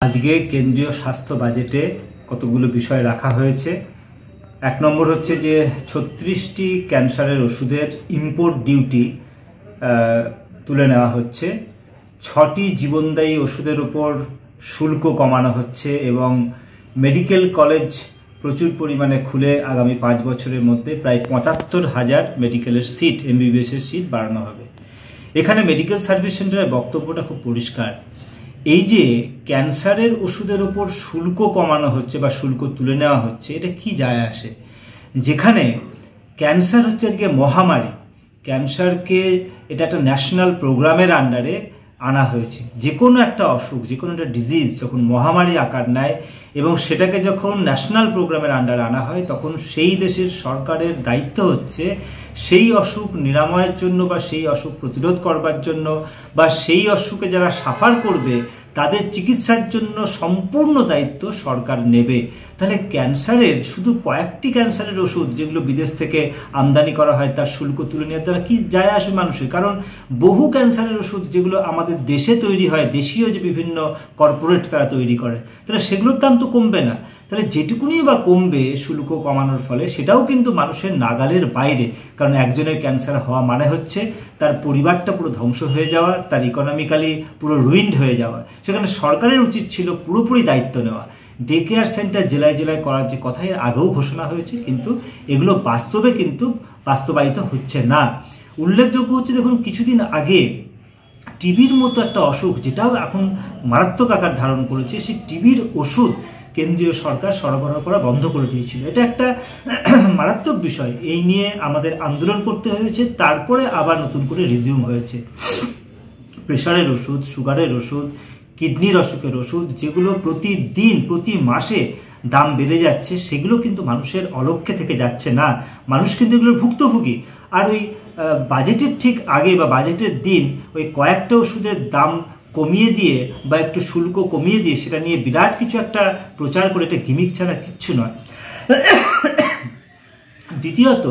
আজকে কেন্দ্রীয় স্বাস্থ্য বাজেটে কতগুলো বিষয় রাখা হয়েছে। এক নম্বর হচ্ছে যে 36টি ক্যান্সারের ওষুধের ইম্পোর্ট ডিউটি তুলে নেওয়া হচ্ছে, 6টি জীবনদায়ী ওষুধের উপর শুল্ক কমানো হচ্ছে এবং মেডিকেল কলেজ প্রচুর পরিমাণে খুলে আগামী 5 বছরের মধ্যে প্রায় 75,000 মেডিকেলের সিট, এমবিবিএসের সিট বাড়ানো হবে। এখানে মেডিকেল সার্ভিস সেন্টারের বক্তব্যটা খুব পরিষ্কার। এই যে ক্যান্সারের ওষুধের ওপর শুল্ক কমানো হচ্ছে বা শুল্ক তুলে নেওয়া হচ্ছে, এটা কি যায় আসে? যেখানে ক্যান্সার হচ্ছে আজকে মহামারী, ক্যান্সারকে এটা একটা ন্যাশনাল প্রোগ্রামের আন্ডারে আনা হয়েছে। যে কোনো একটা অসুখ, যে কোনো একটা ডিজিজ যখন মহামারী আকার নেয় এবং সেটাকে যখন ন্যাশনাল প্রোগ্রামের আন্ডারে আনা হয়, তখন সেই দেশের সরকারের দায়িত্ব হচ্ছে সেই অসুখ নিরাময়ের জন্য বা সেই অসুখ প্রতিরোধ করবার জন্য বা সেই অসুখে যারা সাফার করবে তাদের চিকিৎসার জন্য সম্পূর্ণ দায়িত্ব সরকার নেবে। তাহলে ক্যান্সারের শুধু কয়েকটি ক্যান্সারের ওষুধ যেগুলো বিদেশ থেকে আমদানি করা হয় তার শুল্ক তুলে নেওয়ার দ্বারা কি যায় আসে মানুষের? কারণ বহু ক্যান্সারের ওষুধ যেগুলো আমাদের দেশে তৈরি হয়, দেশীয় যে বিভিন্ন কর্পোরেট তারা তৈরি করে, তাহলে সেগুলোর দাম তো কমবে না। তাহলে যেটুকুনি বা কমবে শুল্ক কমানোর ফলে, সেটাও কিন্তু মানুষের নাগালের বাইরে। কারণ একজনের ক্যান্সার হওয়া মানে হচ্ছে তার পরিবারটা পুরো ধ্বংস হয়ে যাওয়া, তার ইকোনমিক্যালি পুরো রুইন্ড হয়ে যাওয়া। সেখানে সরকারের উচিত ছিল পুরোপুরি দায়িত্ব নেওয়া। ডে কেয়ার সেন্টার জেলায় জেলায় করার যে কথা এর আগেও ঘোষণা হয়েছে, কিন্তু এগুলো বাস্তবে কিন্তু বাস্তবায়িত হচ্ছে না। উল্লেখযোগ্য হচ্ছে, দেখুন কিছুদিন আগে টিবির মতো একটা অসুখ, যেটাও এখন মারাত্মক আকার ধারণ করেছে, সেই টিবির ওষুধ কেন্দ্রীয় সরকার সরবরাহ করা বন্ধ করে দিয়েছিল। এটা একটা মারাত্মক বিষয়। এই নিয়ে আমাদের আন্দোলন করতে হয়েছে, তারপরে আবার নতুন করে রিজিউম হয়েছে। প্রেশারের ওষুধ, সুগারের ওষুধ, কিডনির অসুখের ওষুধ, যেগুলো প্রতিদিন প্রতি মাসে দাম বেড়ে যাচ্ছে, সেগুলো কিন্তু মানুষের অলক্ষ্যে থেকে যাচ্ছে না। মানুষ কিন্তু এগুলোর ভুক্তভোগী। আর ওই বাজেটের ঠিক আগে বা বাজেটের দিন ওই কয়েকটা ওষুধের দাম কমিয়ে দিয়ে বা একটু শুল্ক কমিয়ে দিয়ে সেটা নিয়ে বিরাট কিছু একটা প্রচার করে, এটা গিমিক ছাড়া কিচ্ছু নয়। দ্বিতীয়ত,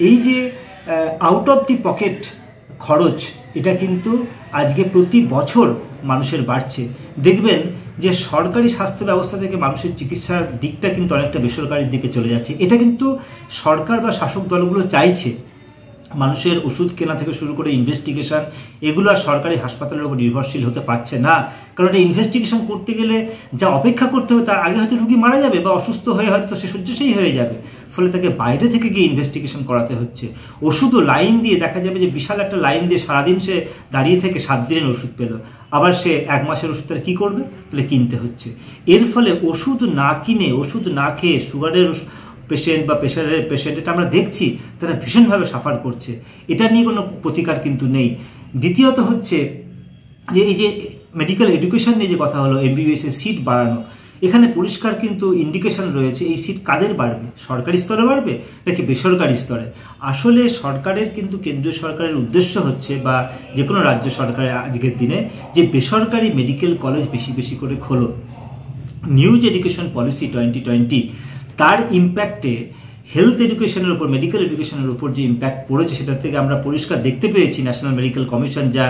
এই যে আউট অফ দি পকেট খরচ, এটা কিন্তু আজকে প্রতি বছর মানুষের বাড়ছে। দেখবেন যে সরকারি স্বাস্থ্য ব্যবস্থা থেকে মানুষের চিকিৎসার দিকটা কিন্তু অনেকটা বেসরকারির দিকে চলে যাচ্ছে। এটা কিন্তু সরকার বা শাসক দলগুলো চাইছে। মানুষের ওষুধ কেনা থেকে শুরু করে ইনভেস্টিগেশন, এগুলো আর সরকারি হাসপাতালের উপর নির্ভরশীল হতে পারছে না। কারণ এটা ইনভেস্টিগেশন করতে গেলে যা অপেক্ষা করতে হবে, তার আগে হয়তো রুগী মারা যাবে বা অসুস্থ হয়ে হয়তো সে শয্যাশায়ী হয়ে যাবে। ফলে তাকে বাইরে থেকে গিয়ে ইনভেস্টিগেশন করাতে হচ্ছে। ওষুধও লাইন দিয়ে, দেখা যাবে যে বিশাল একটা লাইন দিয়ে সারাদিন সে দাঁড়িয়ে থেকে 7 দিনের ওষুধ পেল, আবার সে 1 মাসের ওষুধ তারা কী করবে? তাহলে কিনতে হচ্ছে। এর ফলে ওষুধ না কিনে, ওষুধ না খেয়ে সুগারের পেশেন্ট বা প্রেশারের পেশেন্ট, এটা আমরা দেখছি তারা ভীষণভাবে সাফার করছে। এটা নিয়ে কোনো প্রতিকার কিন্তু নেই। দ্বিতীয়ত হচ্ছে যে এই যে মেডিকেল এডুকেশন নিয়ে যে কথা হলো, এমবিবিএসের সিট বাড়ানো, এখানে পরিষ্কার কিন্তু ইন্ডিকেশন রয়েছে এই সিট কাদের বাড়বে, সরকারি স্তরে বাড়বে নাকি বেসরকারি স্তরে। আসলে সরকারের কিন্তু, কেন্দ্রীয় সরকারের উদ্দেশ্য হচ্ছে, বা যে কোনো রাজ্য সরকারের আজকের দিনে, যে বেসরকারি মেডিকেল কলেজ বেশি বেশি করে খোলো। নিউজ এডুকেশন পলিসি 2020 তার ইম্প্যাক্টে হেলথ এডুকেশনের উপর, মেডিকেল এডুকেশনের উপর যে ইম্প্যাক্ট পড়েছে, সেটা থেকে আমরা পরিষ্কার দেখতে পেয়েছি। ন্যাশনাল মেডিকেল কমিশন যা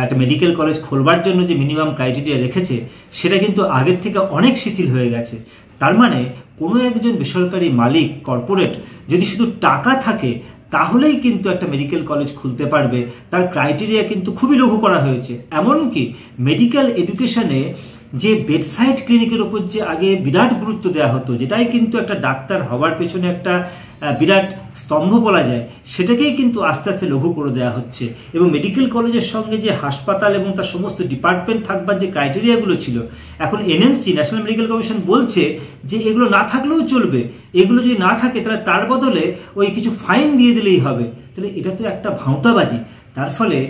একটা মেডিকেল কলেজ খোলবার জন্য যে মিনিমাম ক্রাইটেরিয়া রেখেছে, সেটা কিন্তু আগের থেকে অনেক শিথিল হয়ে গেছে। তার মানে কোনো একজন বেসরকারি মালিক, কর্পোরেট যদি শুধু টাকা থাকে, তাহলেই কিন্তু একটা মেডিকেল কলেজ খুলতে পারবে। তার ক্রাইটেরিয়া কিন্তু খুবই লঘু করা হয়েছে। এমনকি মেডিকেল এডুকেশনে যে বেডসাইড ক্লিনিকের ওপর যে আগে বিরাট গুরুত্ব দেওয়া হতো, যেটাই কিন্তু একটা ডাক্তার হওয়ার পেছনে একটা বিরাট স্তম্ভ বলা যায়, সেটাকেই কিন্তু আস্তে আস্তে লঘু করে দেওয়া হচ্ছে। এবং মেডিকেল কলেজের সঙ্গে যে হাসপাতাল এবং তার সমস্ত ডিপার্টমেন্ট থাকবার যে ক্রাইটেরিয়াগুলো ছিল, এখন এনএমসি, ন্যাশনাল মেডিকেল কমিশন বলছে যে এগুলো না থাকলেও চলবে। এগুলো যদি না থাকে তাহলে তার বদলে ওই কিছু ফাইন দিয়ে দিলেই হবে। তাহলে এটা তো একটা ভাঁওতাবাজি। তার ফলে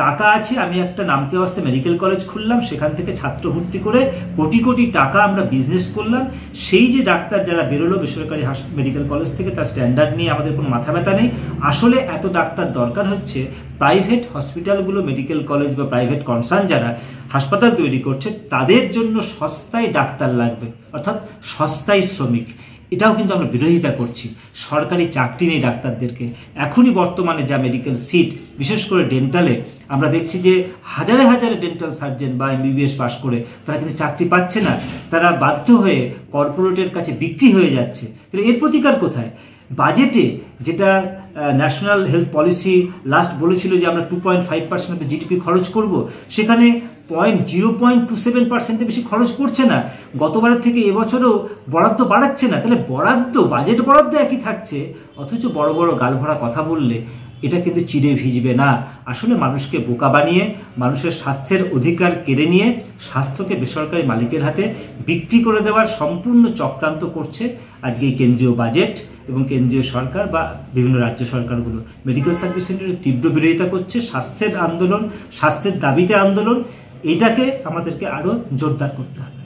টাকা আছে, আমি একটা নামকে বাস্তে মেডিকেল কলেজ খুললাম, সেখান থেকে ছাত্র ভর্তি করে কোটি কোটি টাকা আমরা বিজনেস করলাম। সেই যে ডাক্তার যারা বেরোলো বেসরকারি মেডিকেল কলেজ থেকে, তার স্ট্যান্ডার্ড নিয়ে আমাদের কোনো মাথা ব্যথা নেই। আসলে এত ডাক্তার দরকার হচ্ছে প্রাইভেট হসপিটালগুলো, মেডিকেল কলেজ বা প্রাইভেট কনসার্ন যারা হাসপাতাল তৈরি করছে, তাদের জন্য সস্তায় ডাক্তার লাগবে, অর্থাৎ সস্তায় শ্রমিক। এটাও কিন্তু আমরা বিরোধিতা করছি। সরকারি চাকরি নেই ডাক্তারদেরকে। এখনই বর্তমানে যা মেডিকেল সিট, বিশেষ করে ডেন্টালে আমরা দেখছি যে হাজারে হাজারে ডেন্টাল সার্জন বা MBBS পাস করে তারা কিন্তু চাকরি পাচ্ছে না, তারা বাধ্য হয়ে কর্পোরেটের কাছে বিক্রি হয়ে যাচ্ছে। তাহলে এর প্রতিকার কোথায়? বাজেটে যেটা ন্যাশনাল হেলথ পলিসি লাস্ট বলেছিল যে আমরা 2.5% অফ GDP খরচ করব, সেখানে 0.27% বেশি খরচ করছে না। গতবারের থেকে এবছরও বরাদ্দ বাড়াচ্ছে না। তাহলে বাজেট বরাদ্দ একই থাকছে, অথচ বড় বড় গালভরা কথা বললে এটা কিন্তু চিড়ে ভিজবে না। আসলে মানুষকে বোকা বানিয়ে, মানুষের স্বাস্থ্যের অধিকার কেড়ে নিয়ে স্বাস্থ্যকে বেসরকারি মালিকের হাতে বিক্রি করে দেওয়ার সম্পূর্ণ চক্রান্ত করছে আজকে এই কেন্দ্রীয় বাজেট এবং কেন্দ্রীয় সরকার বা বিভিন্ন রাজ্য সরকারগুলো। মেডিকেল সার্ভিস সেন্টারের তীব্র বিরোধিতা করছে। স্বাস্থ্যের আন্দোলন, স্বাস্থ্যের দাবিতে আন্দোলন, এটাকে আমাদেরকে আরও জোরদার করতে হবে।